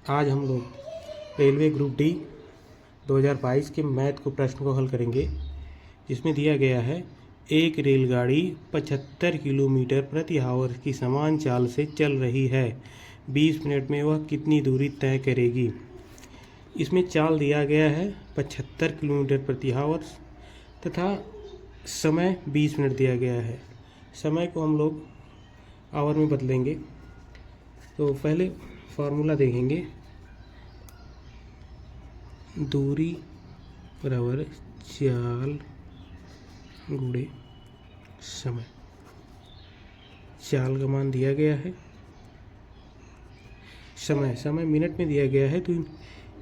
आज हम लोग रेलवे ग्रुप डी 2022 के मैथ को प्रश्न को हल करेंगे, जिसमें दिया गया है एक रेलगाड़ी 75 किलोमीटर प्रति आवर की समान चाल से चल रही है। 20 मिनट में वह कितनी दूरी तय करेगी। इसमें चाल दिया गया है 75 किलोमीटर प्रति आवर तथा समय 20 मिनट दिया गया है। समय को हम लोग आवर में बदलेंगे। तो पहले फार्मूला देखेंगे, दूरी बराबर चाल गुणे समय। चाल का मान दिया गया है, समय मिनट में दिया गया है, तो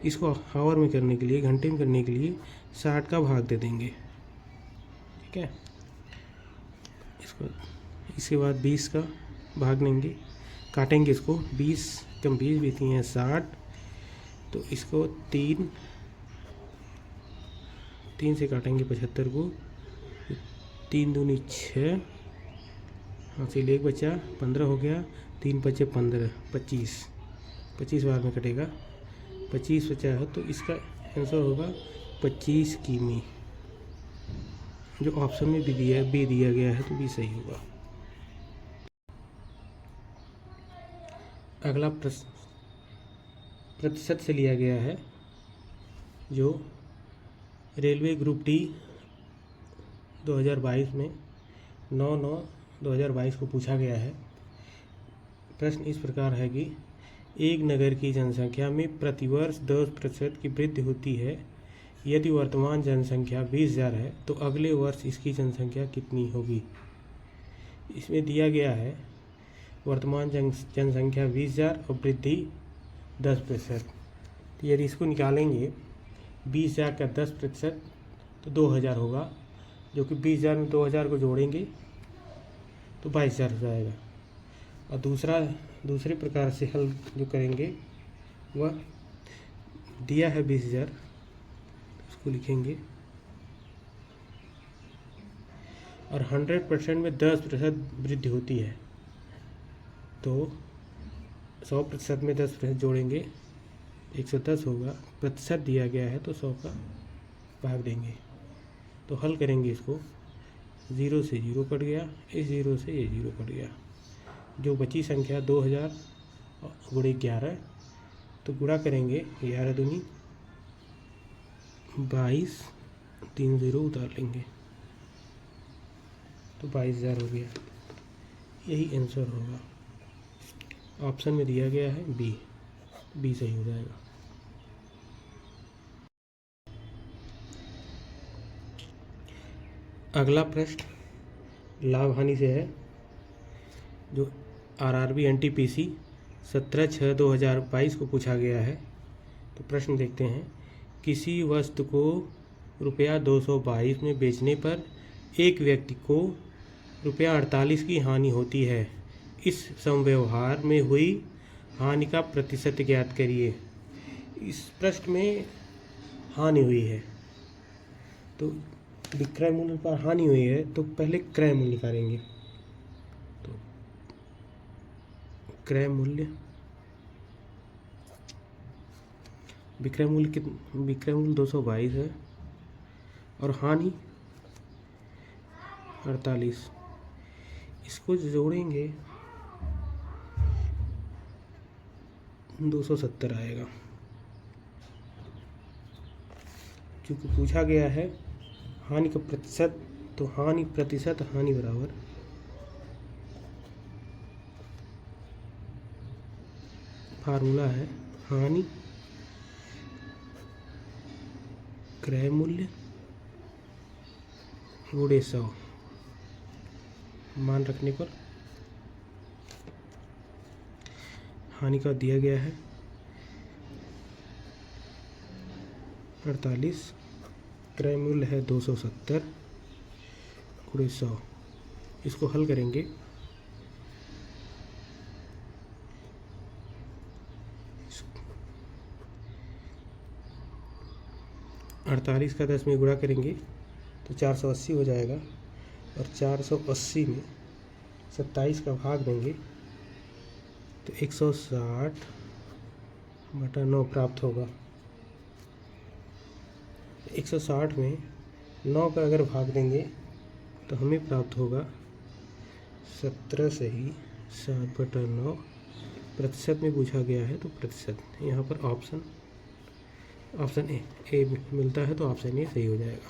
इसको आवर में करने के लिए, घंटे में करने के लिए 60 का भाग दे देंगे। ठीक है, इसके बाद 20 का भाग लेंगे, काटेंगे इसको। 20 कम 20 बीती हैं 60, तो इसको 3 से काटेंगे 75 को। 3 दूनी 6, हासिल 1 बचा, 15 हो गया। 3 बचे 15, 25 बार में कटेगा। 25 बचा है, तो इसका आंसर होगा 25 किमी। जो ऑप्शन में भी दिया गया है, तो भी सही होगा। अगला प्रश्न प्रतिशत से लिया गया है, जो रेलवे ग्रुप डी 2022 में 9/9/2022 को पूछा गया है। प्रश्न इस प्रकार है कि एक नगर की जनसंख्या में प्रतिवर्ष 10% की वृद्धि होती है। यदि वर्तमान जनसंख्या 20,000 है, तो अगले वर्ष इसकी जनसंख्या कितनी होगी। इसमें दिया गया है वर्तमान जनसंख्या 20,000 और वृद्धि 10%। तो यदि इसको निकालेंगे 20,000 का 10% तो 2,000 होगा, जो कि 20,000 में 2,000 को जोड़ेंगे तो 22,000 हो जाएगा। और दूसरे प्रकार से हल जो करेंगे वह दिया है 20,000, उसको लिखेंगे, और 100% में 10% वृद्धि होती है, तो 100% में 10% जोड़ेंगे 110 होगा। प्रतिशत दिया गया है, तो 100 का भाग देंगे। तो हल करेंगे इसको, 0 से 0 कट गया, इस 0 से ये 0 कट गया। जो बची संख्या 2000 गुणे 11, तो गुणा करेंगे 11 दूनी 22, 3 0 उतार लेंगे, तो 22,000 हो गया। यही आंसर होगा। ऑप्शन में दिया गया है बी सही हो जाएगा। अगला प्रश्न लाभ हानि से है, जो आरआरबी एनटीपीसी 17/6/2022 को पूछा गया है। तो प्रश्न देखते हैं, किसी वस्तु को रुपया 222 में बेचने पर एक व्यक्ति को रुपया 48 की हानि होती है। इस संव्यवहार में हुई हानि का प्रतिशत ज्ञात करिए। इस प्रश्न में हानि हुई है, तो विक्रय मूल्य पर हानि हुई है, तो पहले क्रय मूल्य निकालेंगे। तो क्रय मूल्य, विक्रय मूल्य 222 है और हानि 48। इसको जोड़ेंगे 270 आएगा। क्योंकि पूछा गया है हानि का प्रतिशत, तो हानि बराबर फार्मूला है हानि क्रय मूल्य गुणे 100। मान रखने पर हानि का दिया गया है 48, क्रय मूल्य है 270 गुणे 100। इसको हल करेंगे, अड़तालीस का 10 में गुणा करेंगे तो 480 हो जाएगा, और 480 में 27 का भाग देंगे तो 160 बटा 9 प्राप्त होगा। 160 में 9 का अगर भाग देंगे तो हमें प्राप्त होगा 17 से ही 7/9। प्रतिशत में पूछा गया है तो प्रतिशत, यहाँ पर ऑप्शन ए मिलता है तो ऑप्शन ए सही हो जाएगा।